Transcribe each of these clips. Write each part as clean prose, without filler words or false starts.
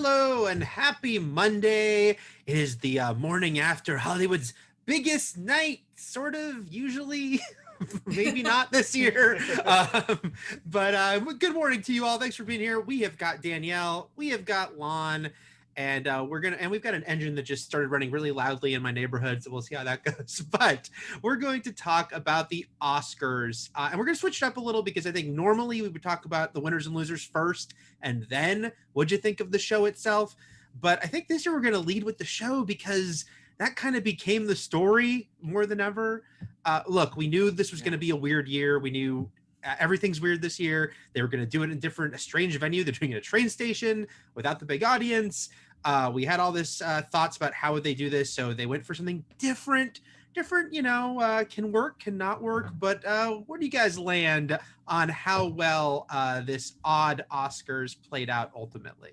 Hello and happy Monday. It is the morning after Hollywood's biggest night, sort of, usually. Maybe not this year. But good morning to you all. Thanks for being here. We have got Danielle, we have got Lon, and we've got an engine that just started running really loudly in my neighborhood, so we'll see how that goes. But we're going to talk about the Oscars, and we're going to switch it up a little because I think normally we would talk about the winners and losers first, and then what'd you think of the show itself. But I think this year we're going to lead with the show because that kind of became the story more than ever. Look, we knew this was going to be a weird year. We knew everything's weird this year. They were going to do it in a strange venue. They're doing it at a train station without the big audience. We had all this thoughts about how would they do this, so they went for something different, can work, cannot work. But where do you guys land on how well this odd Oscars played out ultimately?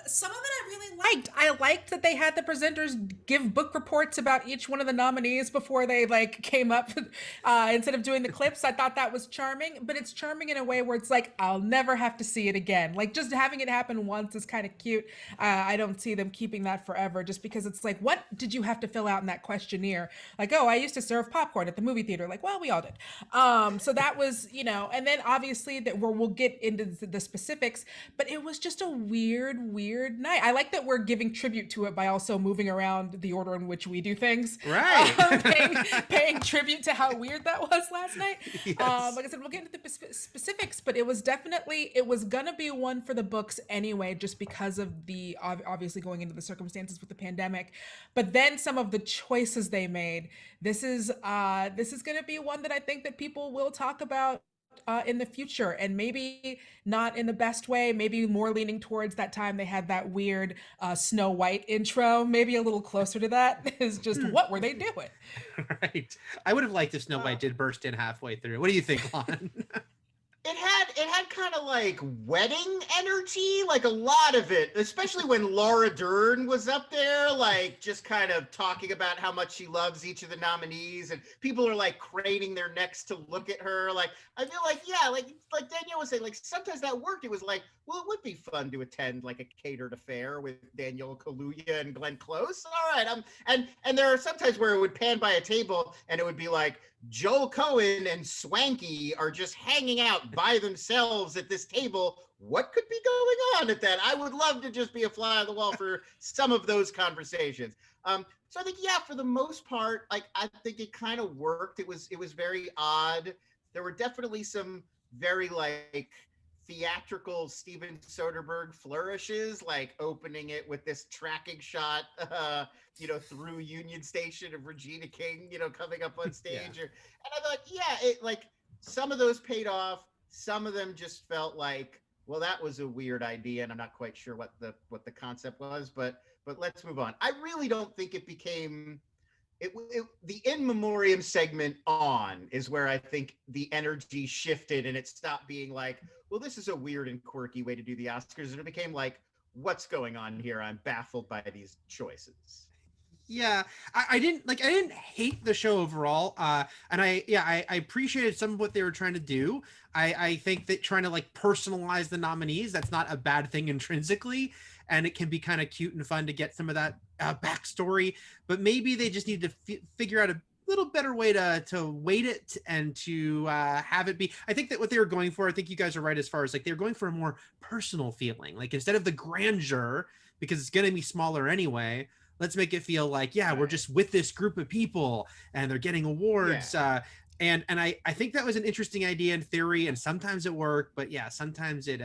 Some of it I really liked. I liked that they had the presenters give book reports about each one of the nominees before they came up instead of doing the clips. I thought that was charming, but it's charming in a way where it's like, I'll never have to see it again. Like, just having it happen once is kind of cute. I don't see them keeping that forever just because it's like, what did you have to fill out in that questionnaire? Like, oh, I used to serve popcorn at the movie theater. Like, well, we all did. So that was, and then obviously that we'll get into the specifics, but it was just a weird night. I like that we're giving tribute to it by also moving around the order in which we do things. Right. Paying tribute to how weird that was last night. Yes. Like I said, we'll get into the specifics, but it was gonna be one for the books anyway, just because of the obviously going into the circumstances with the pandemic. But then some of the choices they made. This is gonna be one that I think that people will talk about in the future, and maybe not in the best way, maybe more leaning towards that time they had that weird Snow White intro, maybe a little closer to that is just what were they doing? Right. I would have liked if Snow White did burst in halfway through. What do you think, Lon? It had kind of like wedding energy, like a lot of it, especially when Laura Dern was up there, like just kind of talking about how much she loves each of the nominees, and people are like craning their necks to look at her. Like, I feel like, yeah, like Danielle was saying, like sometimes that worked. It was like, well, it would be fun to attend like a catered affair with Danielle Kaluuya and Glenn Close. All right, and there are sometimes where it would pan by a table and it would be like Joel Cohen and Swanky are just hanging out by themselves at this table. What could be going on at that? I would love to just be a fly on the wall for some of those conversations. So I think, yeah, for the most part, like I think it kind of worked. It was very odd. There were definitely some very like theatrical Steven Soderbergh flourishes, like opening it with this tracking shot, through Union Station of Regina King, coming up on stage. Yeah. And I thought, yeah, it like some of those paid off. Some of them just felt like, well, that was a weird idea, and I'm not quite sure what the concept was, but let's move on. I really don't think it became the in memoriam segment on is where I think the energy shifted and it stopped being like, well, this is a weird and quirky way to do the Oscars. And it became like, what's going on here? I'm baffled by these choices. Yeah, I didn't hate the show overall. And I appreciated some of what they were trying to do. I think that trying to like personalize the nominees, that's not a bad thing intrinsically. And it can be kind of cute and fun to get some of that backstory, but maybe they just need to figure out a little better way to weight it and to have it be. I think that what they were going for, I think you guys are right as far as like they're going for a more personal feeling. Like instead of the grandeur, because it's going to be smaller anyway, let's make it feel like, yeah, we're just with this group of people and they're getting awards. Yeah. And I think that was an interesting idea in theory, and sometimes it worked, but yeah, sometimes it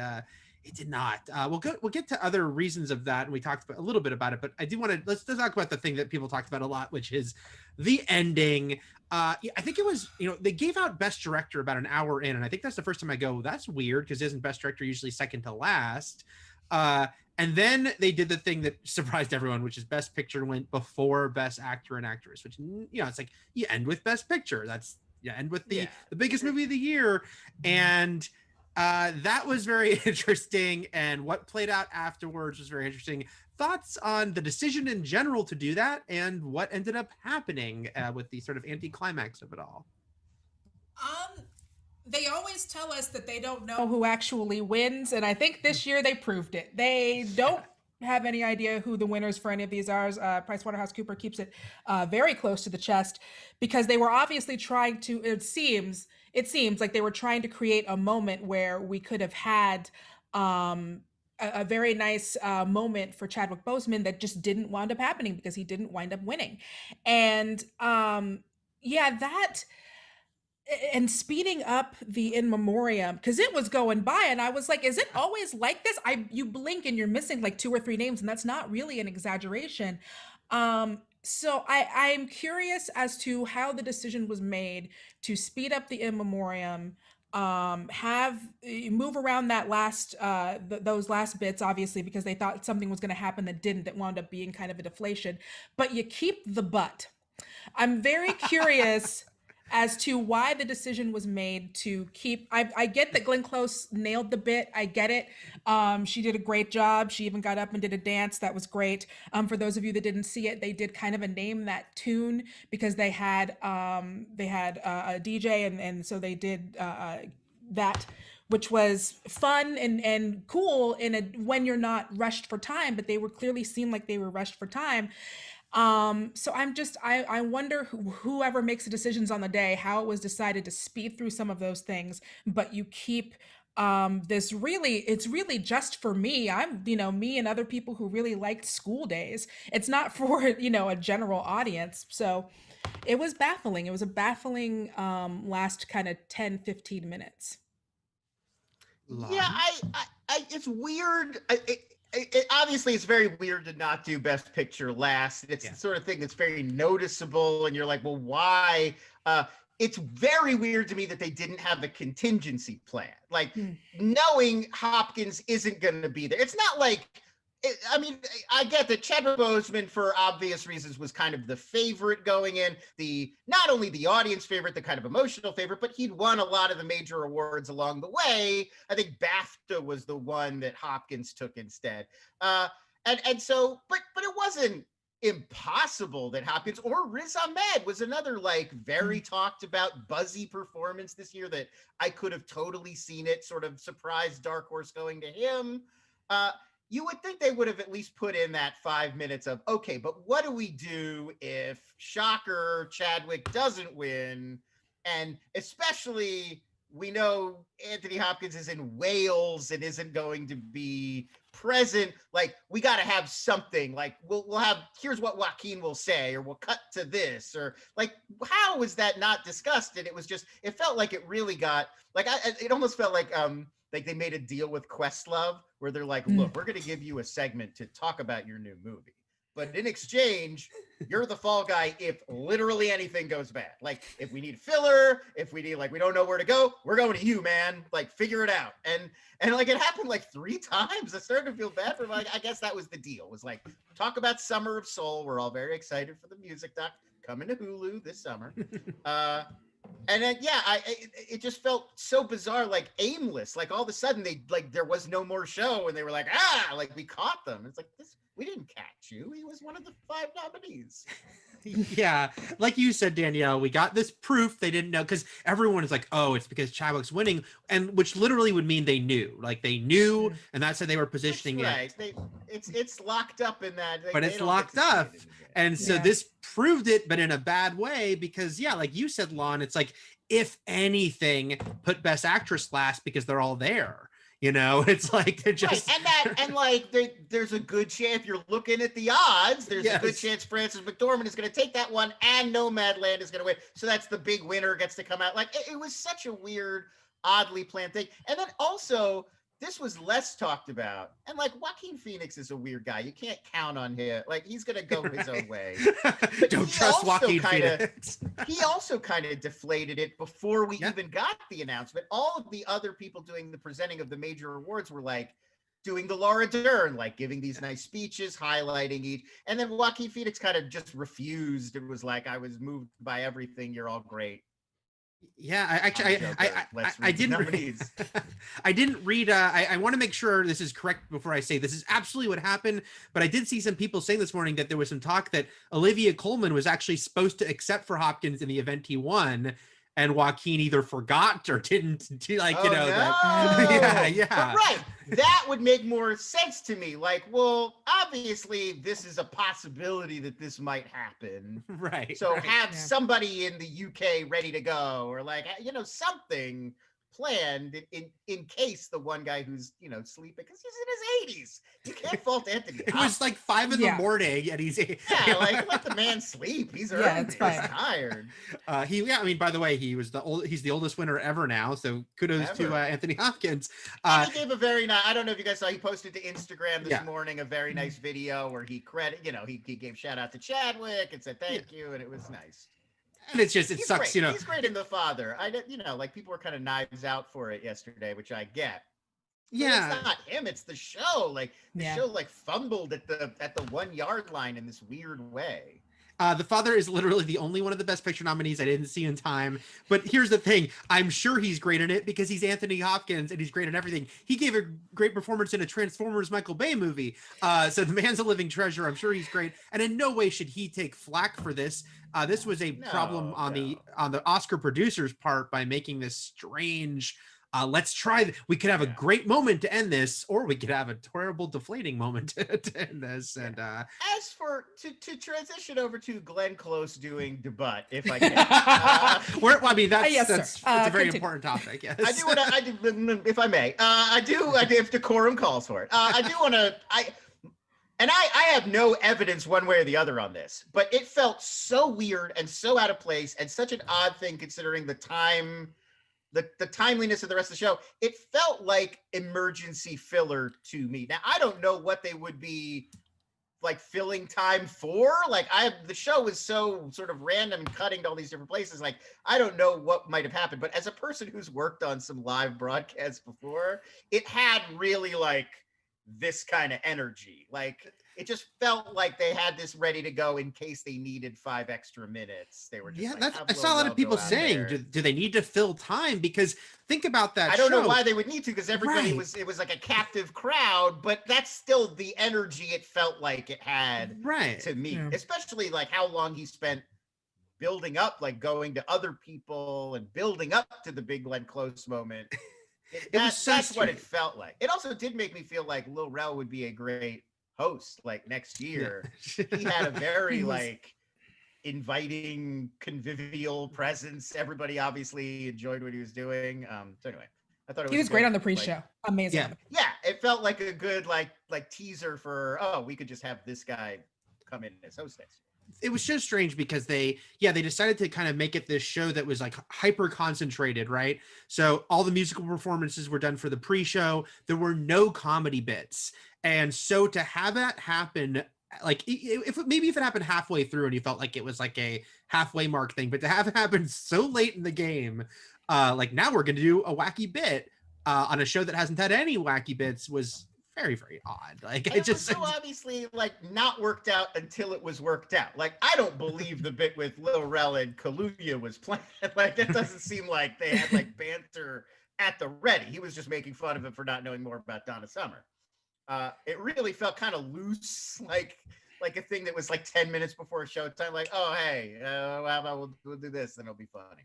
did not. We'll get to other reasons of that, and we talked a little bit about it, but I do want to let's talk about the thing that people talked about a lot, which is the ending. I think it was, they gave out Best Director about an hour in, and I think that's the first time I go, that's weird, because isn't Best Director usually second to last? And then they did the thing that surprised everyone, which is Best Picture went before Best Actor and Actress, which, it's like you end with Best Picture. That's end with the biggest movie of the year. And that was very interesting. And what played out afterwards was very interesting. Thoughts on the decision in general to do that and what ended up happening with the sort of anticlimax of it all? They always tell us that they don't know who actually wins, and I think this year they proved it. They don't have any idea who the winners for any of these are. PricewaterhouseCoopers keeps it very close to the chest because they were obviously trying to. It seems like they were trying to create a moment where we could have had a very nice moment for Chadwick Boseman that just didn't wind up happening because he didn't wind up winning, and yeah, that. And speeding up the in memoriam because it was going by and I was like, is it always like this? You blink and you're missing like 2 or 3 names, and that's not really an exaggeration. So I'm curious as to how the decision was made to speed up the in memoriam, have move around that last those last bits, obviously because they thought something was going to happen that didn't, that wound up being kind of a deflation, but you keep the butt. I'm very curious as to why the decision was made to keep. I get that Glenn Close nailed the bit. I get it. She did a great job. She even got up and did a dance. That was great. For those of you that didn't see it, they did kind of a name that tune because they had a DJ and so they did that, which was fun and cool when you're not rushed for time, but they were clearly seemed like they were rushed for time. So I wonder whoever makes the decisions on the day, how it was decided to speed through some of those things, but you keep it's really just for me. I'm, me and other people who really liked School Days. It's not for, a general audience. So it was baffling. It was a baffling last kind of 10-15 minutes. Yeah, it's weird. Obviously, it's very weird to not do Best Picture last. It's the sort of thing that's very noticeable, and you're like, well, why? It's very weird to me that they didn't have the contingency plan. Like, knowing Hopkins isn't going to be there. It's not like, I get that Chadwick Boseman, for obvious reasons, was kind of the favorite going in. Not only the audience favorite, the kind of emotional favorite, but he'd won a lot of the major awards along the way. I think BAFTA was the one that Hopkins took instead. And so, but it wasn't impossible that Hopkins or Riz Ahmed was another very talked about buzzy performance this year that I could have totally seen it, sort of surprise dark horse going to him. You would think they would have at least put in that 5 minutes of, okay, but what do we do if, shocker, Chadwick doesn't win? And especially, we know Anthony Hopkins is in Wales and isn't going to be present. Like, we got to have something. Like, we'll have, here's what Joaquin will say, or we'll cut to this, or how was that not discussed? And it was just, it felt like it really got, it almost felt like they made a deal with Questlove where they're like, look, we're going to give you a segment to talk about your new movie. But in exchange, you're the fall guy if literally anything goes bad. Like, if we need filler, if we need, we don't know where to go, we're going to you, man. Figure it out. And it happened 3 times. I started to feel bad for him. I guess that was the deal. It was talk about Summer of Soul. We're all very excited for the music doc coming to Hulu this summer. And then, it just felt so bizarre, aimless. All of a sudden, there was no more show, and they were we caught them. It's this, we didn't catch you. He was one of the 5 nominees. Yeah, like you said, Danielle, we got this proof they didn't know, because everyone is like, oh, it's because Chadwick's winning, and which literally would mean they knew. They knew, and that's how they were positioning it. Right. It's locked up in that. But it's locked up. And so this proved it, but in a bad way, because like you said, Lon, it's if anything, put Best Actress last because they're all there. It's they're just there's a good chance, if you're looking at the odds, there's a good chance Frances McDormand is going to take that one, and Nomadland is going to win. So that's the big winner gets to come out. It was such a weird, oddly planned thing. And then also, this was less talked about. And Joaquin Phoenix is a weird guy. You can't count on him. He's going to go his own way. Don't trust Joaquin Phoenix. He also kind of deflated it before we even got the announcement. All of the other people doing the presenting of the major awards were doing the Laura Dern, giving these nice speeches, highlighting each. And then Joaquin Phoenix kind of just refused. It was I was moved by everything. You're all great. Yeah, I didn't read. I didn't read. I want to make sure this is correct before I say this is absolutely what happened. But I did see some people saying this morning that there was some talk that Olivia Colman was actually supposed to accept for Hopkins in the event he won. and Joaquin either forgot or didn't do, like, Oh, you know, no. that. Yeah. But right, that would make more sense to me. Like, well, obviously, this is a possibility that this might happen. Right. So right. have somebody in the UK ready to go, or like, you know, something planned in case the one guy who's, you know, sleeping, because he's in his 80s. You can't fault Anthony. It was like 5 in the morning, and he's yeah, like let the man sleep. He's earned it. He's tired. I mean, by the way, he's the oldest winner ever now. So kudos to Anthony Hopkins. And he gave a very nice. I don't know if you guys saw. He posted to Instagram this morning a very nice video where he he gave shout out to Chadwick and said thank you, and it was nice. And it's just, he's sucks, great. you know. He's great in The Father. You know, like people were kind of knives out for it yesterday, which I get. Yeah, but it's not him. It's the show. Like the show, like fumbled at the 1 yard line in this weird way. The Father is literally the only one of the Best Picture nominees I didn't see in time. But here's the thing. I'm sure he's great in it because he's Anthony Hopkins and he's great in everything. He gave a great performance in a Transformers Michael Bay movie. So the man's a living treasure. I'm sure he's great. And in no way should he take flack for this. This was a problem on the Oscar producer's part by making this strange, let's try. We could have a great moment to end this, or we could have a terrible, deflating moment to end this. And as for to transition over to Glenn Close doing debut, if I can, that's a very important topic. Yes, I do want to. If I may, I do. If decorum calls for it, I do want to. And I have no evidence one way or the other on this, but it felt so weird and so out of place and such an odd thing considering the time. The timeliness of the rest of the show, it felt like emergency filler to me. Now, I don't know what they would be like filling time for. Like the show was so sort of random and cutting to all these different places. Like, I don't know what might have happened, but as a person who's worked on some live broadcasts before, it had really like this kind of energy. Like, it just felt like they had this ready to go in case they needed 5 extra minutes. They were just I saw a lot of people saying, do they need to fill time? Because think about that. I don't know why they would need to, because everybody it was like a captive crowd, but that's still the energy it felt like it had to me, especially like how long he spent building up, like going to other people and building up to the big Glenn Close moment. That's what it felt like. It also did make me feel like Lil Rel would be a great host like next year. He had a very like inviting, convivial presence. Everybody obviously enjoyed what he was doing. So anyway, I thought he was great on the pre-show. Amazing. Yeah, it felt like a good like teaser for we could just have this guy come in as host next year. It was so strange because they decided to kind of make it this show that was like hyper concentrated, right? So all the musical performances were done for the pre-show. There were no comedy bits. And so to have that happen, like if it happened halfway through and you felt like it was like a halfway mark thing, but to have it happen so late in the game, like now we're going to do a wacky bit on a show that hasn't had any wacky bits was very, very odd. Like it just was so obviously like not worked out until it was worked out. Like I don't believe the bit with Lil Rel and Kaluuya was planned. Like it doesn't seem like they had like banter at the ready. He was just making fun of him for not knowing more about Donna Summer. It really felt kind of loose, like a thing that was like 10 minutes before showtime. Like, oh hey, how about we'll do this, then it'll be funny.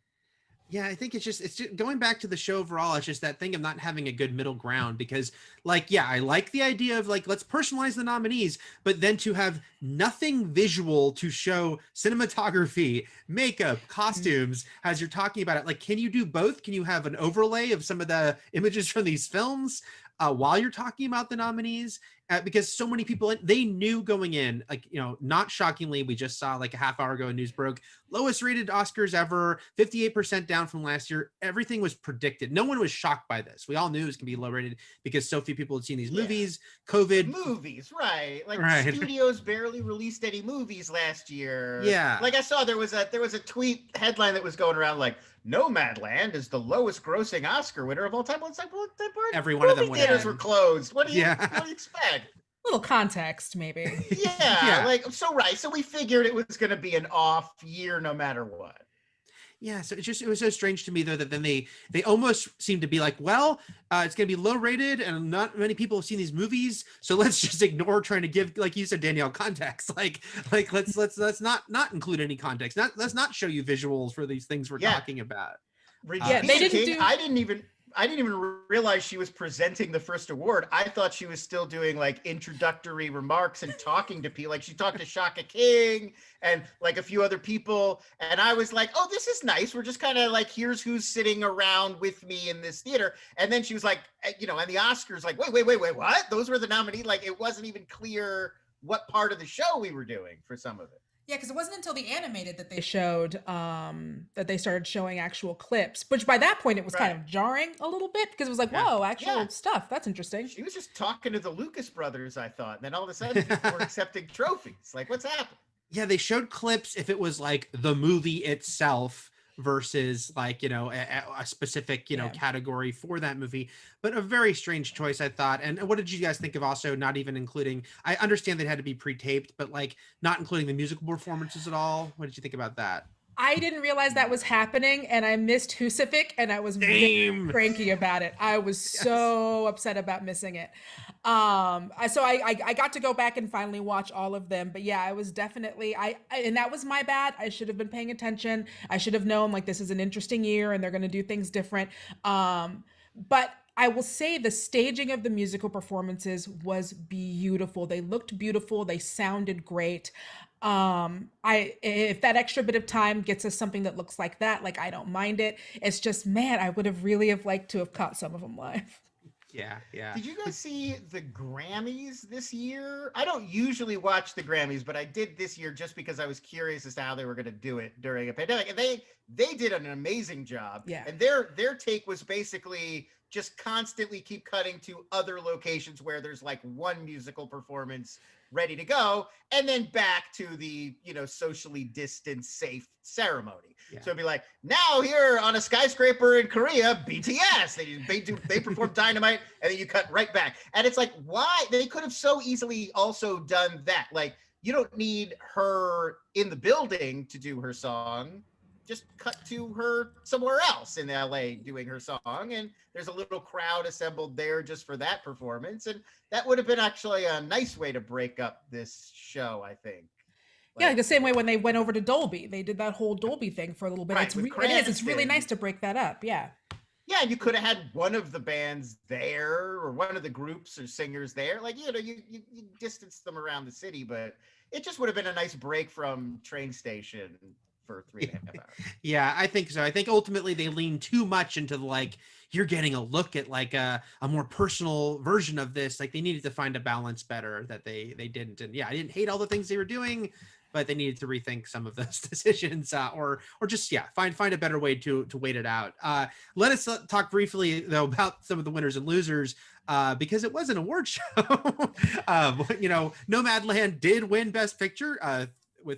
Yeah, I think it's just going back to the show overall. It's just that thing of not having a good middle ground because, like, yeah, I like the idea of like let's personalize the nominees, but then to have nothing visual to show cinematography, makeup, costumes as you're talking about it. Like, can you do both? Can you have an overlay of some of the images from these films while you're talking about the nominees? Because so many people, they knew going in, like, you know, not shockingly, we just saw like a half hour ago, news broke, lowest rated Oscars ever, 58% down from last year. Everything was predicted. No one was shocked by this. We all knew it was going to be low rated because so few people had seen these movies, COVID. Movies, right. Like studios barely released any movies last year. Yeah. Like I saw there was a tweet headline that was going around like, Nomadland is the lowest grossing Oscar winner of all time. It's like, well, every one of them theaters were closed. What do you expect? Little context, maybe. Yeah, like so right. So we figured it was going to be an off year no matter what. Yeah, so it was so strange to me though that then they almost seem to be like, well, it's gonna be low rated and not many people have seen these movies, so let's just ignore trying to give, like you said, Danielle, context. Like let's not include any context. Let's not show you visuals for these things we're talking about. Yeah, they didn't do. I didn't even realize she was presenting the first award. I thought she was still doing like introductory remarks and talking to people. Like she talked to Shaka King and like a few other people. And I was like, oh, this is nice. We're just kind of like, here's who's sitting around with me in this theater. And then she was like, you know, and the Oscars like, wait, what? Those were the nominees. Like it wasn't even clear what part of the show we were doing for some of it. Yeah, because it wasn't until the animated that they showed that they started showing actual clips, which by that point it was kind of jarring a little bit because it was like, whoa, actual stuff. That's interesting. She was just talking to the Lucas brothers, I thought. And then all of a sudden people were accepting trophies. Like, what's happening? Yeah, they showed clips if it was like the movie itself versus like, you know, a specific, you know, category for that movie, but a very strange choice, I thought. And what did you guys think of also not even including, I understand they had to be pre-taped, but like not including the musical performances at all? What did you think about that? I didn't realize that was happening, and I missed Husavik, and I was very cranky about it. I was so upset about missing it. So I got to go back and finally watch all of them. But yeah, I was definitely and that was my bad. I should have been paying attention. I should have known like this is an interesting year and they're going to do things different. But I will say the staging of the musical performances was beautiful. They looked beautiful. They sounded great. If that extra bit of time gets us something that looks like that, like I don't mind it. It's just, man, I would have really have liked to have caught some of them live. Yeah. Did you guys see the Grammys this year? I don't usually watch the Grammys, but I did this year just because I was curious as to how they were going to do it during a pandemic. And they did an amazing job. Yeah. And their take was basically just constantly keep cutting to other locations where there's like one musical performance ready to go, and then back to the, you know, socially distanced, safe ceremony. Yeah. So it'd be like, now here on a skyscraper in Korea, BTS, they perform Dynamite, and then you cut right back. And it's like, why? They could have so easily also done that. Like, you don't need her in the building to do her song. Just cut to her somewhere else in LA doing her song, and there's a little crowd assembled there just for that performance, and that would have been actually a nice way to break up this show, I think. Like the same way when they went over to Dolby, they did that whole Dolby thing for a little bit. Right, It's really nice to break that up. Yeah, you could have had one of the bands there or one of the groups or singers there. Like, you know, you distance them around the city, but it just would have been a nice break from train station for 3.5 hours. Yeah, I think so. I think ultimately they lean too much into like, you're getting a look at like a more personal version of this. Like they needed to find a balance better that they didn't. And yeah, I didn't hate all the things they were doing, but they needed to rethink some of those decisions or just, find a better way to wait it out. Let us talk briefly though about some of the winners and losers. Because it was an award show. You know, Nomadland did win Best Picture,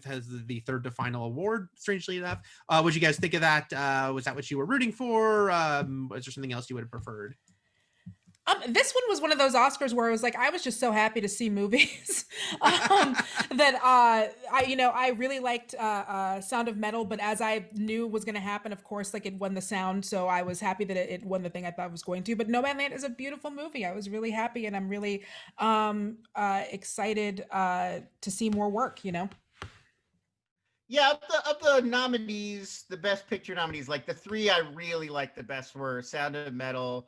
has the third to final award, strangely enough. What'd you guys think of that? Was that what you were rooting for? Was there something else you would have preferred? This one was one of those Oscars where I was like, I was just so happy to see movies that I really liked Sound of Metal, but as I knew was going to happen, of course, like it won the sound, so I was happy that it won the thing I thought it was going to. But Nomadland is a beautiful movie. I was really happy, and I'm really excited to see more work. You know. Yeah, of the nominees, the Best Picture nominees, like the three I really liked the best were Sound of Metal,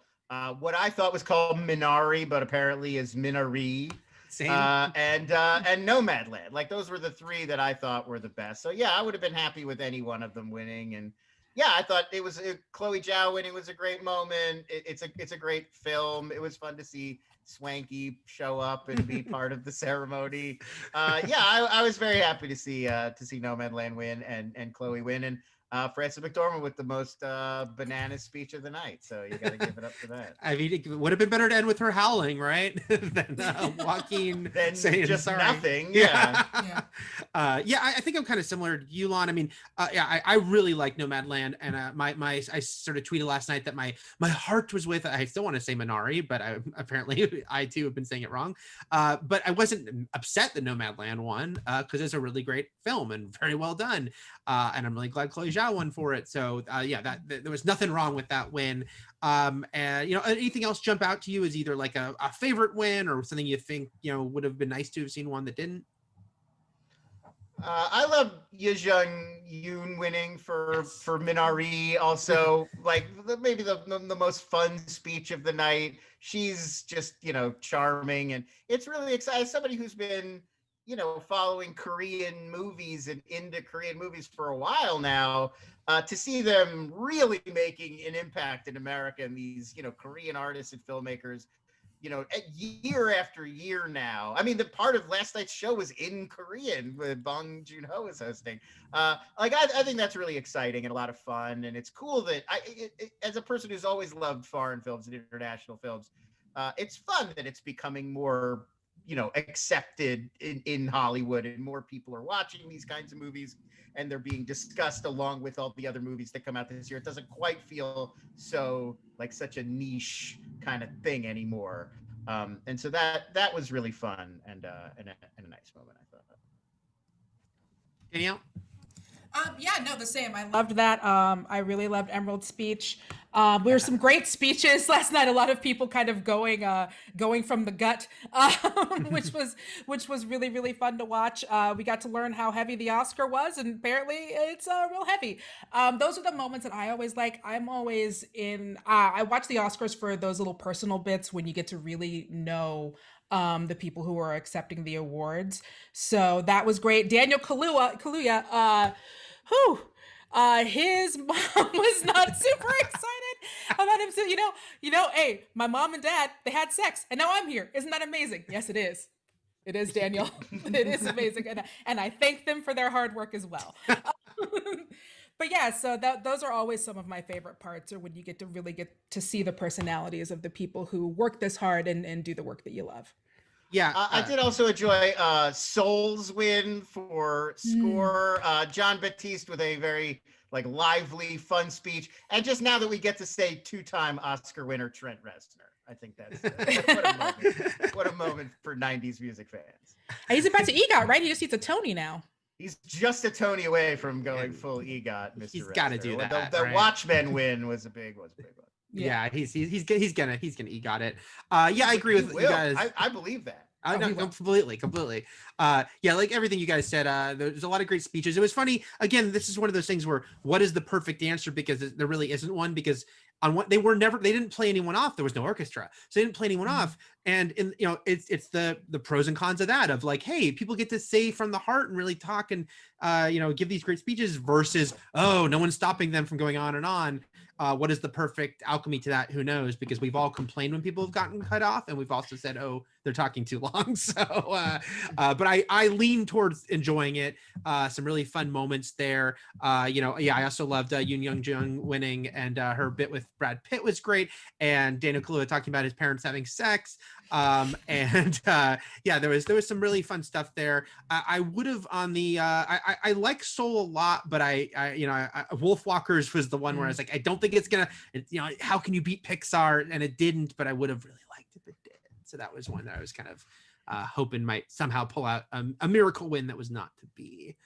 what I thought was called Minari, but apparently is Minari, and Nomadland. Like those were the three that I thought were the best. So yeah, I would have been happy with any one of them winning. And yeah, I thought it was Chloe Zhao winning was a great moment. It's a great film. It was fun to see Swanky show up and be part of the ceremony. I was very happy to see Nomadland win and Chloe win, and Frances McDormand with the most bananas speech of the night. So you got to give it up for that. I mean, it would have been better to end with her howling, right? Than Joaquin than saying just sorry. Nothing. I think I'm kind of similar to you, Lon. I mean, I really like Nomadland, and I sort of tweeted last night that my heart was with. I still want to say Minari, but apparently I too have been saying it wrong. But I wasn't upset that Nomadland won because it's a really great film and very well done. And I'm really glad Chloe Zhao Zhao won for it. So yeah, there was nothing wrong with that win. And anything else jump out to you as either like a favorite win or something you think would have been nice to have seen one that didn't? I love Ye Yoon winning for Minari. Also, like maybe the most fun speech of the night. She's just charming, and it's really exciting. As somebody who's been following Korean movies and into Korean movies for a while now, to see them really making an impact in America and these Korean artists and filmmakers. Year after year now. I mean, the part of last night's show was in Korean with Bong Joon-ho is hosting. I think that's really exciting and a lot of fun. And it's cool that as a person who's always loved foreign films and international films, it's fun that it's becoming more, accepted in Hollywood, and more people are watching these kinds of movies and they're being discussed along with all the other movies that come out this year. It doesn't quite feel so like such a niche kind of thing anymore. And so that was really fun and a nice moment, I thought. Danielle? The same. I loved that. I really loved Emerald's speech. There were some great speeches last night. A lot of people kind of going from the gut, which was really, really fun to watch. We got to learn how heavy the Oscar was, and apparently it's real heavy. Those are the moments that I always like. I'm always I watch the Oscars for those little personal bits when you get to really know the people who are accepting the awards. So that was great. Daniel Kaluuya, his mom was not super excited about him. So, hey, my mom and dad, they had sex and now I'm here. Isn't that amazing? Yes, it is. It is, Daniel. It is amazing. And I thank them for their hard work as well. But yeah, so those are always some of my favorite parts, or when you get to see the personalities of the people who work this hard and do the work that you love. Yeah, I did also enjoy Soul's win for score. John Batiste with a very lively, fun speech, and just now that we get to say two-time Oscar winner Trent Reznor, I think that's what a moment! What a moment for '90s music fans. He's about to EGOT, right? He just needs a Tony now. He's just a Tony away from going full EGOT, Mr. He's got to do that. The Watchmen win was a big one. Yeah, he's gonna EGOT it. Yeah, I agree with you guys. I believe that. No, completely. Like everything you guys said, there's a lot of great speeches. It was funny. Again, this is one of those things where what is the perfect answer, because there really isn't one, because on what they didn't play anyone off. There was no orchestra, so they didn't play anyone off. And it's the pros and cons of that, of like, hey, people get to say from the heart and really talk and give these great speeches, versus no one's stopping them from going on and on. What is the perfect alchemy to that? Who knows? Because we've all complained when people have gotten cut off, and we've also said, oh, they're talking too long. So, but I lean towards enjoying it. Some really fun moments there. I also loved Yoon Jung winning, and her bit with Brad Pitt was great. And Daniel Kaluuya talking about his parents having sex. There was some really fun stuff there. I would have on the I like Soul a lot, but Wolfwalkers was the one where I was like, I don't think it's gonna, how can you beat Pixar? And it didn't, but I would have really liked if it did. So that was one that I was kind of hoping might somehow pull out a miracle win that was not to be.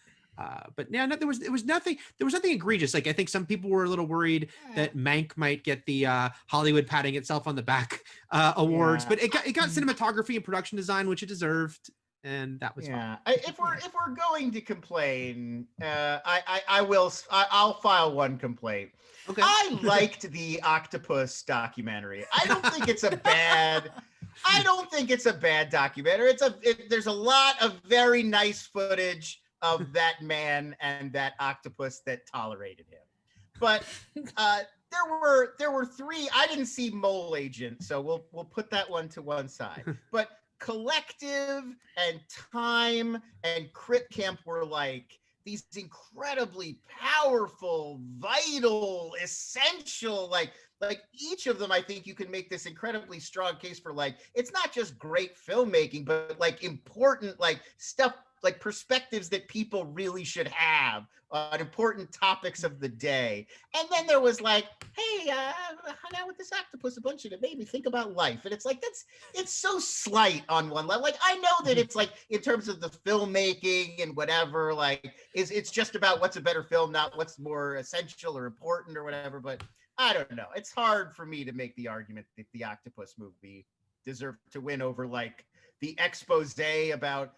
But yeah, there was nothing egregious. Like, I think some people were a little worried that Mank might get the Hollywood patting itself on the back awards, but it got cinematography and production design, which it deserved, and that was fine. If we're going to complain, I'll file one complaint. Okay. I liked the octopus documentary. I don't think it's a bad documentary. There's a lot of very nice footage of that man and that octopus that tolerated him. But there were three. I didn't see Mole Agent, so we'll put that one to one side. But Collective and Time and Crit Camp were like these incredibly powerful, vital, essential, like each of them, I think you can make this incredibly strong case for, like, it's not just great filmmaking, but like important, like stuff, like perspectives that people really should have on important topics of the day. And then there was like, hey, I hung out with this octopus a bunch and it made me think about life. And it's like, it's so slight on one level. Like, I know that it's like, in terms of the filmmaking and whatever, like, it's just about what's a better film, not what's more essential or important or whatever. But I don't know. It's hard for me to make the argument that the octopus movie deserved to win over like the expose about,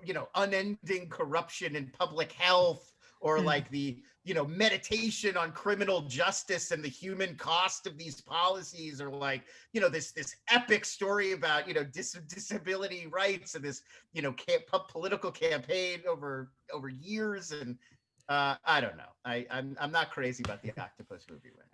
you know, unending corruption in public health, or like the, you know, meditation on criminal justice and the human cost of these policies, or like, you know, this epic story about, you know, disability rights and this, you know, political campaign over years. And I don't know. I'm not crazy about the octopus movie winning.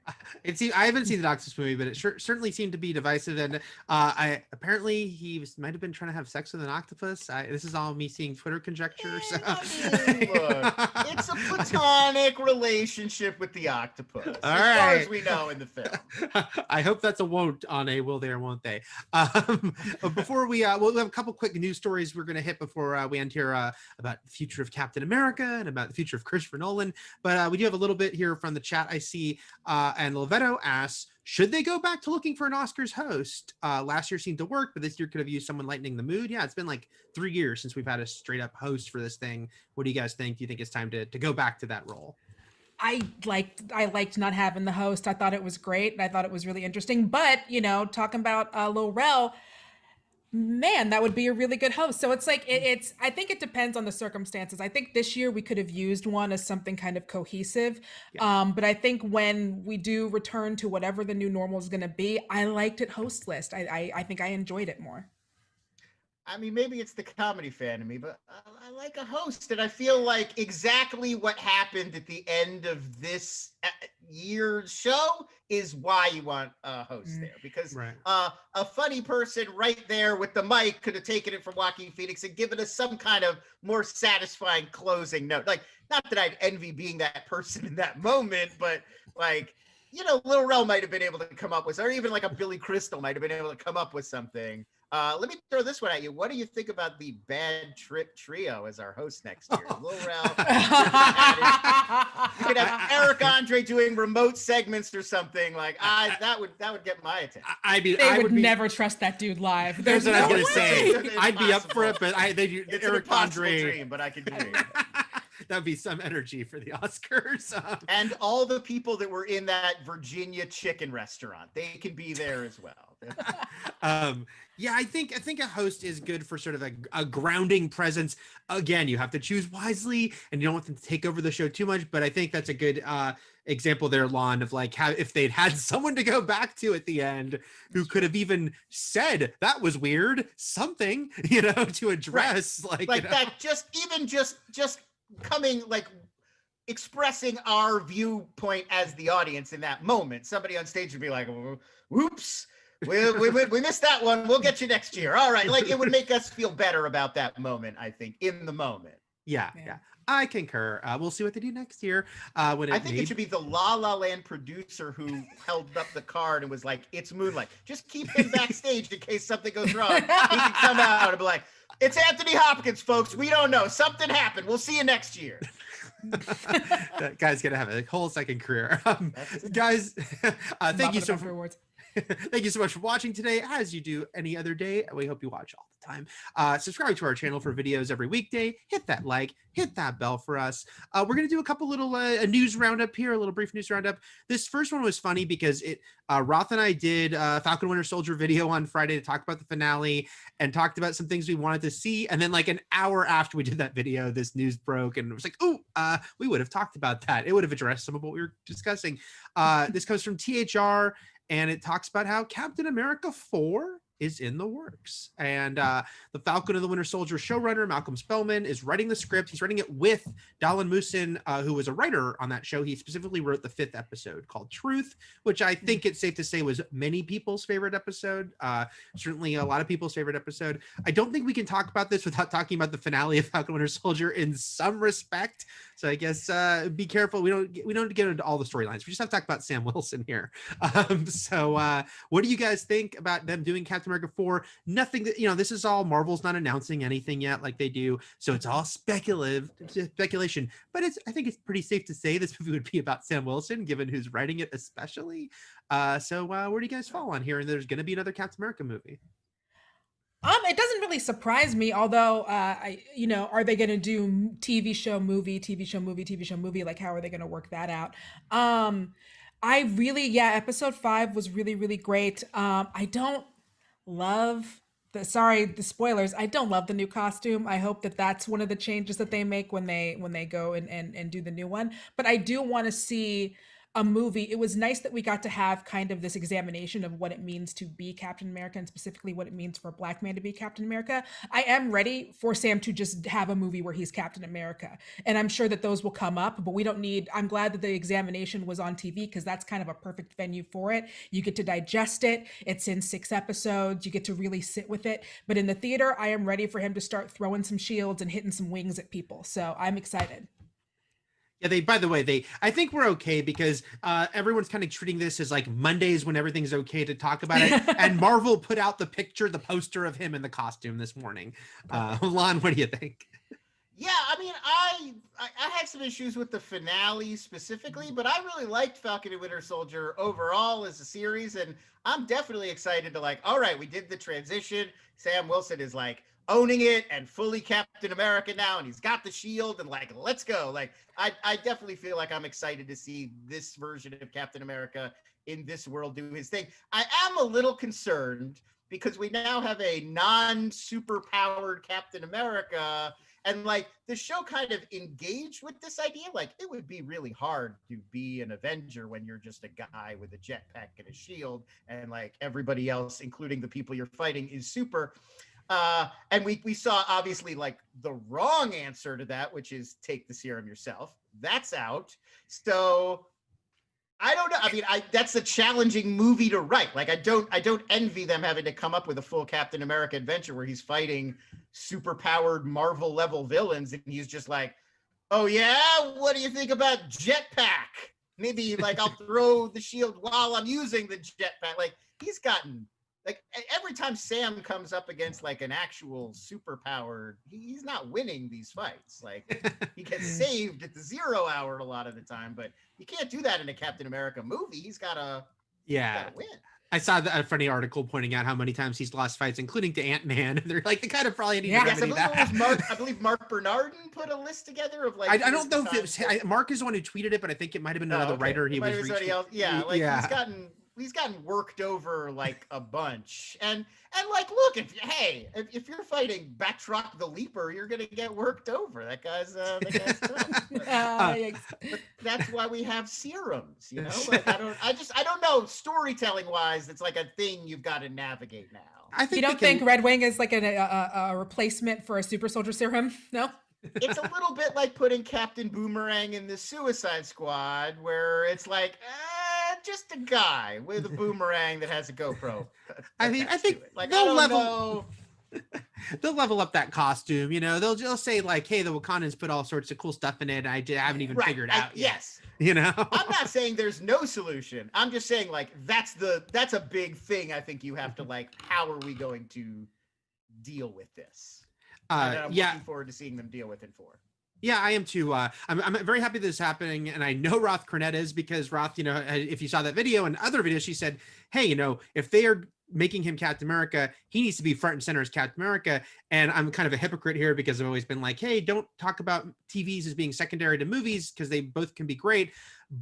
I haven't seen the octopus movie, but it certainly seemed to be divisive. And apparently he might have been trying to have sex with an octopus. This is all me seeing Twitter conjecture. So. I mean, look, it's a platonic relationship with the octopus, as far as we know in the film. I hope that's a won't on a will they or won't they. Before we'll have a couple quick news stories we're going to hit before we end here about the future of Captain America and about the future of Christopher Nolan. But we do have a little bit here from the chat. I see. And Lovetto asks, should they go back to looking for an Oscars host? Last year seemed to work, but this year could have used someone lightening the mood. Yeah, it's been like 3 years since we've had a straight up host for this thing. What do you guys think? Do you think it's time to go back to that role? I liked not having the host. I thought it was great. And I thought it was really interesting. But, you know, talking about Lil Rel, man, that would be a really good host. So it's like, I think it depends on the circumstances. I think this year we could have used one as something kind of cohesive. Yeah. But I think when we do return to whatever the new normal is going to be, I liked it host list. I think I enjoyed it more. I mean, maybe it's the comedy fan in me, but I like a host. And I feel like exactly what happened at the end of this year's show is why you want a host there. Because a funny person right there with the mic could have taken it from Joaquin Phoenix and given us some kind of more satisfying closing note. Like, not that I'd envy being that person in that moment, but like, you know, Lil Rel might have been able to come up with, or even like a Billy Crystal might have been able to come up with something. Let me throw this one at you. What do you think about the Bad Trip Trio as our host next year? Lil Rel. You could have Eric Andre doing remote segments or something. Like that would get my attention. I would never trust that dude live. There's what I was gonna say. I'd be up for it, but it's Eric Andre dream, but I could do it. That'd be some energy for the Oscars. And all the people that were in that Virginia chicken restaurant, they can be there as well. Yeah, I think a host is good for sort of a grounding presence. Again, you have to choose wisely, and you don't want them to take over the show too much. But I think that's a good example there, Lon, of like how if they'd had someone to go back to at the end who could have even said that was weird, something, you know, to address like you know? That just coming, like expressing our viewpoint as the audience in that moment. Somebody on stage would be like, whoops, we missed that one. We'll get you next year. All right. Like, it would make us feel better about that moment, I think, in the moment. Yeah. I concur. We'll see what they do next year. I think it should be the La La Land producer who held up the card and was like, it's Moonlight. Just keep him backstage in case something goes wrong. He can come out and be like, it's Anthony Hopkins, folks. We don't know. Something happened. We'll see you next year. That guy's gonna have a whole second career. Guys, thank you so much. Thank you so much for watching today, as you do any other day. We hope you watch all the time. Subscribe to our channel for videos every weekday. Hit that like, hit that bell for us. We're going to do a couple little a news roundup here, a little brief news roundup. This first one was funny because Roth and I did a Falcon Winter Soldier video on Friday to talk about the finale and talked about some things we wanted to see. And then like an hour after we did that video, this news broke and it was like, we would have talked about that. It would have addressed some of what we were discussing. This comes from THR. And it talks about how Captain America 4 is in the works. And the Falcon and the Winter Soldier showrunner, Malcolm Spellman, is writing the script. He's writing it with Dallin Moosin, who was a writer on that show. He specifically wrote the 5th episode called Truth, which I think it's safe to say was many people's favorite episode. Certainly a lot of people's favorite episode. I don't think we can talk about this without talking about the finale of Falcon Winter Soldier in some respect. So I guess be careful. We don't get into all the storylines. We just have to talk about Sam Wilson here. So what do you guys think about them doing Captain Captain America 4. Nothing that, this is all Marvel's not announcing anything yet like they do. So it's all speculation. But I think it's pretty safe to say this movie would be about Sam Wilson, given who's writing it especially. So where do you guys fall on here? And there's going to be another Captain America movie. It doesn't really surprise me, although, are they going to do TV show, movie, TV show, movie, TV show, movie? Like, how are they going to work that out? Episode 5 was really, really great. I don't love the spoilers. I don't love the new costume. I hope that that's one of the changes that they make when they go and do the new one. But I do want to see a movie. It was nice that we got to have kind of this examination of what it means to be Captain America, and specifically what it means for a Black man to be Captain America. I am ready for Sam to just have a movie where he's Captain America, and I'm sure that those will come up, but I'm glad that the examination was on TV, because that's kind of a perfect venue for it. You get to digest it. It's in 6 episodes. You get to really sit with it. But in the theater, I am ready for him to start throwing some shields and hitting some wings at people. So I'm excited. Yeah, by the way, I think we're okay, because everyone's kind of treating this as like Mondays when everything's okay to talk about it. And Marvel put out the poster of him in the costume this morning. Lon, what do you think? Yeah, I mean, I had some issues with the finale specifically, but I really liked Falcon and Winter Soldier overall as a series. And I'm definitely excited to all right, we did the transition. Sam Wilson is owning it and fully Captain America now, and he's got the shield, and let's go. I definitely feel like I'm excited to see this version of Captain America in this world do his thing. I am a little concerned because we now have a non-super powered Captain America, and the show kind of engaged with this idea. It would be really hard to be an Avenger when you're just a guy with a jetpack and a shield, and everybody else, including the people you're fighting, is super. And we saw obviously the wrong answer to that, which is take the serum yourself. That's out. So I don't know. I mean, that's a challenging movie to write. I don't envy them having to come up with a full Captain America adventure where he's fighting super powered Marvel level villains, and he's just oh yeah, what do you think about jetpack? Maybe I'll throw the shield while I'm using the jetpack. He's gotten. Every time Sam comes up against an actual superpowered, he's not winning these fights. He gets saved at the 0 hour a lot of the time, but you can't do that in a Captain America movie. He's gotta win. I saw a funny article pointing out how many times he's lost fights, including to Ant-Man. And they're they kind of probably need to remedy that. I believe Mark Bernardin put a list together of I don't know if it was Mark is the one who tweeted it, but I think it might have been another writer. He was somebody else. Yeah, he's gotten worked over a bunch. And look, if you're fighting Batroc the Leaper, you're gonna get worked over. That guy's tough. But that's why we have serums, I don't know, storytelling wise, it's a thing you've got to navigate now. I think you don't think Red Wing is a replacement for a super soldier serum? No? It's a little bit like putting Captain Boomerang in the Suicide Squad, where it's just a guy with a boomerang that has a GoPro. I think they'll level up that costume. They'll just say hey, the Wakandans put all sorts of cool stuff in it. I haven't even figured out yet. Yes. I'm not saying there's no solution. I'm just saying that's a big thing. I think you have to how are we going to deal with this? I'm looking forward to seeing them deal with it 4. Yeah, I am too. I'm very happy this is happening, and I know Roth Cornet is, because Roth, if you saw that video and other videos, she said, hey, if they are making him Captain America, he needs to be front and center as Captain America. And I'm kind of a hypocrite here, because I've always been hey, don't talk about TVs as being secondary to movies, because they both can be great.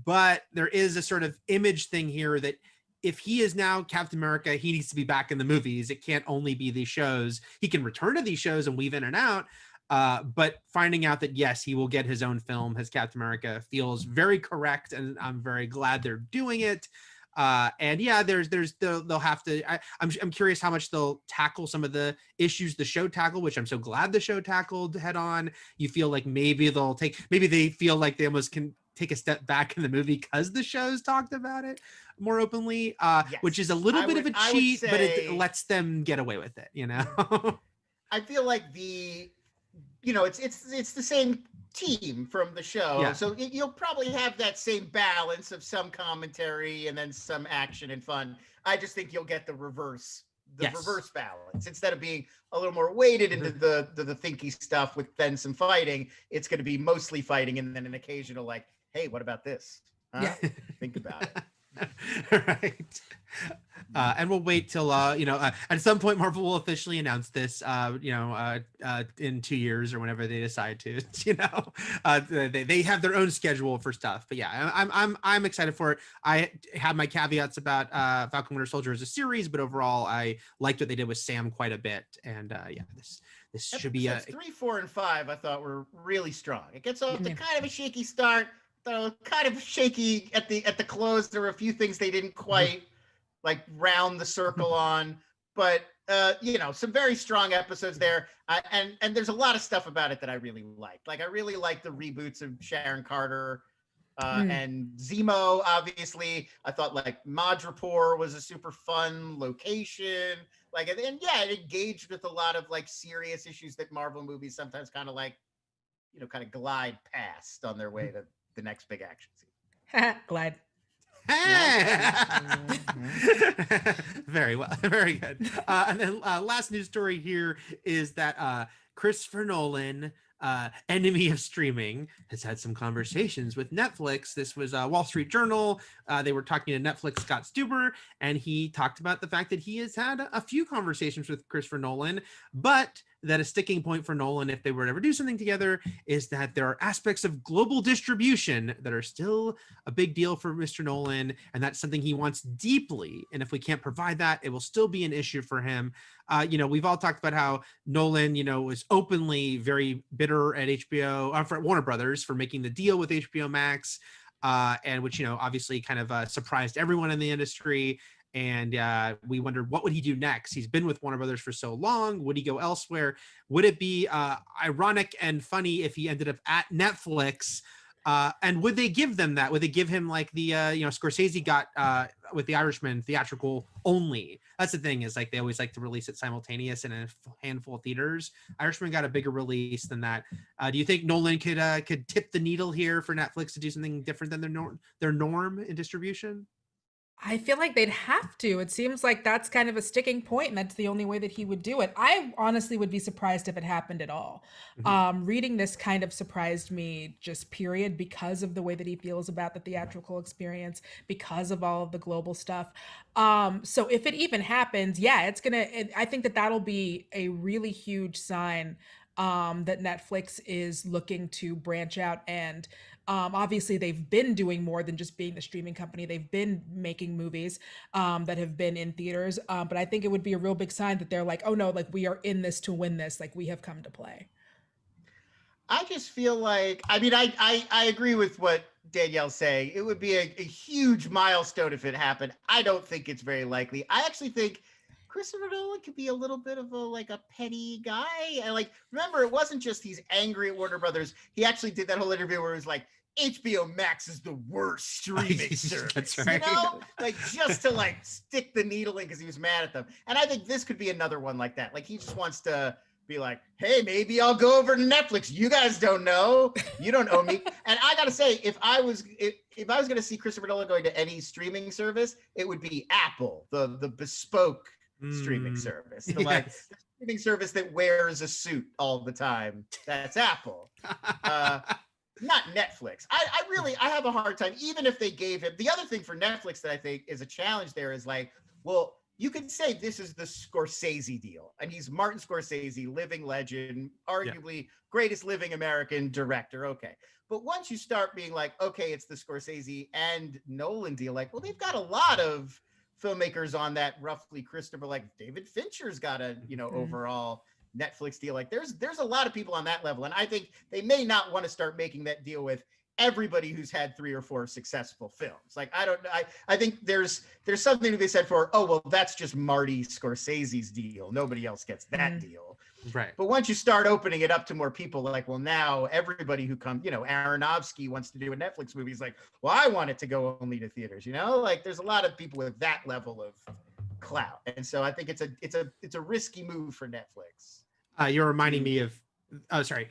But there is a sort of image thing here that if he is now Captain America, he needs to be back in the movies. It can't only be these shows. He can return to these shows and weave in and out. But finding out that, yes, he will get his own film as Captain America feels very correct. And I'm very glad they're doing it. And yeah, they'll have to, I'm curious how much they'll tackle some of the issues the show tackled, which I'm so glad the show tackled head on. You feel maybe they feel like they almost can take a step back in the movie because the show's talked about it more openly, yes. Which is a little bit of a cheat, but it lets them get away with it, I feel like it's the same team from the show, yeah. So you'll probably have that same balance of some commentary and then some action and fun. I just think you'll get the reverse Yes. reverse balance. Instead of being a little more weighted into the thinky stuff with then some fighting, it's going to be mostly fighting and then an occasional like, hey, what about this? Huh? Think about it. Right. And we'll wait till at some point Marvel will officially announce this in 2 years or whenever they decide to. They have their own schedule for stuff. But yeah, I'm excited for it. I have my caveats about Falcon Winter Soldier as a series, but overall I liked what they did with Sam quite a bit. And this should be 3, 4, and 5 I thought were really strong. It gets off to kind of a shaky start, kind of shaky at the close. There were a few things they didn't quite like round the circle on, but some very strong episodes there. And there's a lot of stuff about it that I really liked. Like I really liked the reboots of Sharon Carter and Zemo. Obviously, I thought like Madripoor was a super fun location. Like, and it engaged with a lot of like serious issues that Marvel movies sometimes kind of like, kind of glide past on their way to the next big action scene. Glide. Very well, very good. And then last news story here is that Christopher Nolan, enemy of streaming, has had some conversations with Netflix. This was Wall Street Journal. They were talking to Netflix Scott Stuber, and he talked about the fact that he has had a few conversations with Christopher Nolan, but that a sticking point for Nolan, if they were to ever do something together, is that there are aspects of global distribution that are still a big deal for Mr. Nolan, and that's something he wants deeply. And if we can't provide that, it will still be an issue for him. We've all talked about how Nolan, was openly very bitter at HBO, for Warner Brothers, for making the deal with HBO Max, and which, obviously kind of surprised everyone in the industry. And we wondered, what would he do next? He's been with Warner Brothers for so long. Would he go elsewhere? Would it be ironic and funny if he ended up at Netflix? And would they give them that? Would they give him like the, Scorsese got with The Irishman theatrical only? That's the thing, is like they always like to release it simultaneous in a handful of theaters. Irishman got a bigger release than that. Do you think Nolan could tip the needle here for Netflix to do something different than their norm in distribution? I feel like they'd have to. It seems like that's kind of a sticking point, and that's the only way that he would do it. I honestly would be surprised if it happened at all. Reading this kind of surprised me, just period, because of the way that he feels about the theatrical experience, because of all of the global stuff. So if it even happens, I think that that'll be a really huge sign that Netflix is looking to branch out. And obviously they've been doing more than just being the streaming company. They've been making movies that have been in theaters. But I think it would be a real big sign that they're like, oh no, like we are in this to win this. Like we have come to play. I just feel like, I agree with what Danielle's saying. It would be a huge milestone if it happened. I don't think it's very likely. I actually think Christopher Nolan could be a little bit of a petty guy. And like, remember, it wasn't just he's angry at Warner Brothers. He actually did that whole interview where he was like, HBO Max is the worst streaming service. That's right. Like just to like stick the needle in because he was mad at them. And I think this could be another one like that. Like he just wants to be like, hey, maybe I'll go over to Netflix. You guys don't know. You don't owe me. And I gotta say, if I was gonna see Christopher Nolan going to any streaming service, it would be Apple, the bespoke streaming service. The streaming service that wears a suit all the time. That's Apple. Not Netflix. I have a hard time, even if they gave him. The other thing for Netflix that I think is a challenge there is like, well, you can say this is the Scorsese deal, and he's Martin Scorsese, living legend, arguably greatest living American director. Okay. But once you start being like, okay, it's the Scorsese and Nolan deal, like, well, they've got a lot of filmmakers on that roughly Christopher, like David Fincher's got a, overall Netflix deal. Like there's a lot of people on that level. And I think they may not want to start making that deal with everybody who's had 3 or 4 successful films. Like, I think there's something to be said for, oh, well, that's just Marty Scorsese's deal. Nobody else gets that deal. Right. But once you start opening it up to more people, like, well, now everybody who comes, Aronofsky wants to do a Netflix movie. He's like, well, I want it to go only to theaters, like there's a lot of people with that level of clout. And so I think it's a risky move for Netflix. You're reminding me of, oh, sorry.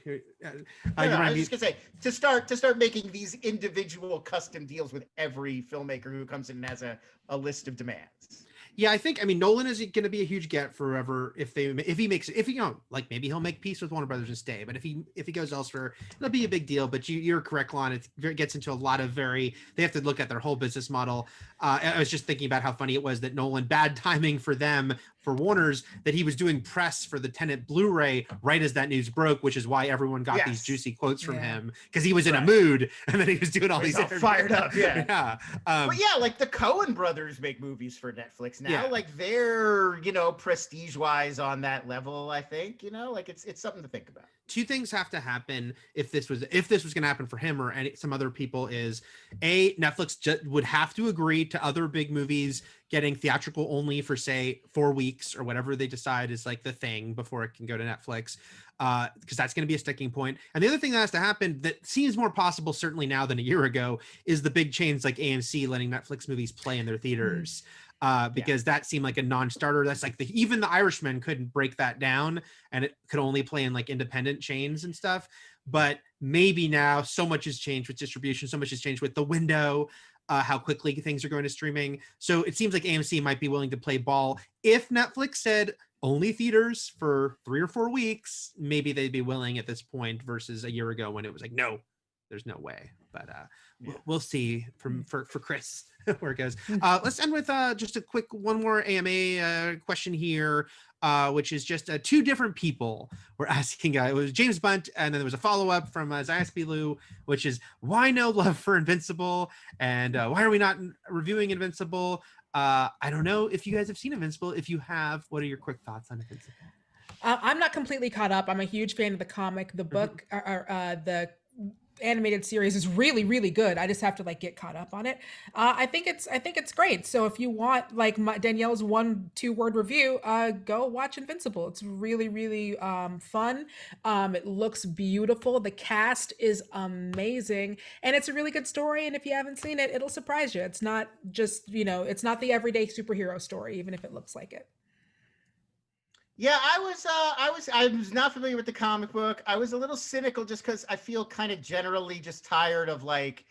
I was just gonna say, to start making these individual custom deals with every filmmaker who comes in and has a list of demands. Yeah, I think, I mean, Nolan is going to be a huge get forever if he makes it, if he, like maybe he'll make peace with Warner Brothers and stay, but if he goes elsewhere, it'll be a big deal. But you're correct, Lon. It gets into a lot of they have to look at their whole business model. I was just thinking about how funny it was that Nolan, bad timing for them, for Warner's, that he was doing press for the Tenet Blu-ray right as that news broke, which is why everyone got these juicy quotes from him, because he was in a mood, and then he was doing all these fired up. Yeah. But yeah, like the Coen brothers make movies for Netflix now. Like they're, prestige wise on that level, I think, like it's something to think about. Two things have to happen if this was going to happen for him or some other people. Is Netflix would have to agree to other big movies getting theatrical only for, say, 4 weeks or whatever they decide is like the thing before it can go to Netflix, because that's going to be a sticking point. And the other thing that has to happen that seems more possible certainly now than a year ago is the big chains like AMC letting Netflix movies play in their theaters. Because that seemed like a non-starter. That's like even the Irishman couldn't break that down, and it could only play in like independent chains and stuff. But maybe now so much has changed with distribution, so much has changed with the window, how quickly things are going to streaming. So it seems like AMC might be willing to play ball. If Netflix said only theaters for 3 or 4 weeks, maybe they'd be willing at this point versus a year ago when it was like, no, there's no way. But we'll see for Chris where it goes. Let's end with just a quick one more AMA question here, which is just 2 different people were asking. It was James Bunt, and then there was a follow-up from Zayas Bilou, which is, why no love for Invincible, and why are we not reviewing Invincible? I don't know if you guys have seen Invincible. If you have, what are your quick thoughts on Invincible? I'm not completely caught up. I'm a huge fan of the comic. The book, the animated series is really, really good. I just have to like get caught up on it. I think it's great. So if you want like Danielle's 1-2 word review, go watch Invincible. It's really, really fun. It looks beautiful. The cast is amazing, and it's a really good story. And if you haven't seen it, it'll surprise you. It's not just, it's not the everyday superhero story, even if it looks like it. Yeah, I was not familiar with the comic book. I was a little cynical just because I feel kind of generally just tired of like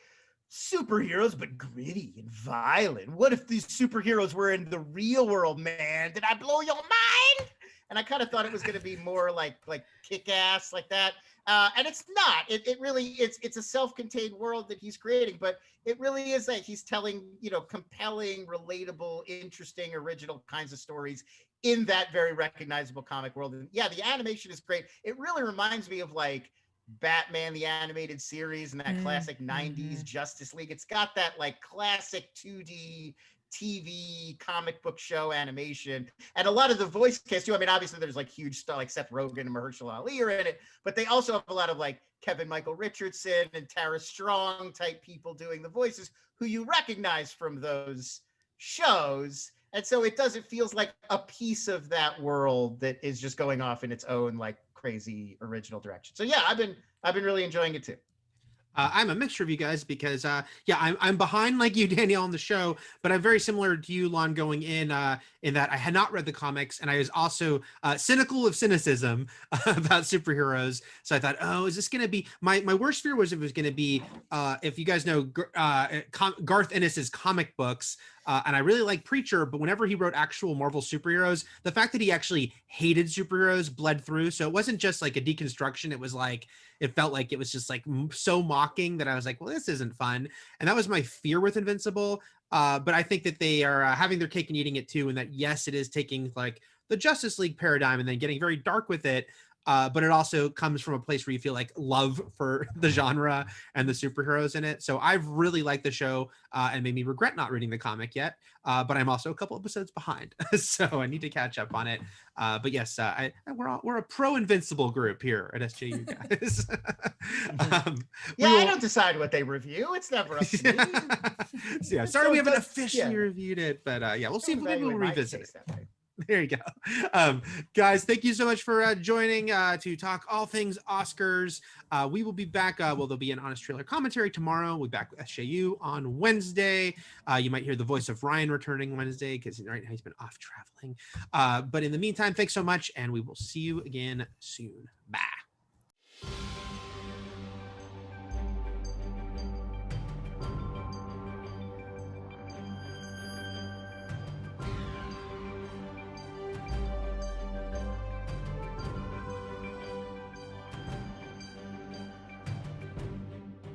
superheroes, but gritty and violent. What if these superheroes were in the real world, man? Did I blow your mind? And I kind of thought it was going to be more like Kick-Ass, like that. And it's not. It really it's a self-contained world that he's creating, but it really is like he's telling, compelling, relatable, interesting, original kinds of stories in that very recognizable comic world. And yeah, the animation is great. It really reminds me of like Batman, the animated series, and that classic 90s Justice League. It's got that like classic 2D TV comic book show animation, and a lot of the voice cast too. I mean, obviously there's like huge stuff like Seth Rogen and Mahershala Ali are in it, but they also have a lot of like Kevin Michael Richardson and Tara Strong type people doing the voices who you recognize from those shows. And so it feels like a piece of that world that is just going off in its own like crazy original direction. So yeah, I've been really enjoying it too. I'm a mixture of you guys because I'm behind like you, Danielle, on the show, but I'm very similar to you, Lon, going in that I had not read the comics, and I was also cynical of cynicism about superheroes. So I thought, oh, is this going to be my worst fear was it was going to be if you guys know Garth Ennis's comic books. And I really like Preacher, but whenever he wrote actual Marvel superheroes, the fact that he actually hated superheroes bled through. So it wasn't just like a deconstruction. It was like, it felt like it was just like so mocking that I was like, well, this isn't fun. And that was my fear with Invincible. But I think that they are having their cake and eating it too. And that, yes, it is taking like the Justice League paradigm and then getting very dark with it. But it also comes from a place where you feel like love for the genre and the superheroes in it. So I've really liked the show and made me regret not reading the comic yet. But I'm also a couple episodes behind, so I need to catch up on it. But yes, we're a pro Invincible group here at SJU, guys. I don't decide what they review. It's never up to me. So, yeah, sorry we haven't officially reviewed it, but we'll see. Maybe we'll revisit it. There you go. Guys, thank you so much for joining to talk all things Oscars. We will be back. There'll be an Honest Trailer commentary tomorrow. We'll be back with SJU on Wednesday. You might hear the voice of Ryan returning Wednesday because right now he's been off traveling. But in the meantime, thanks so much, and we will see you again soon. Bye.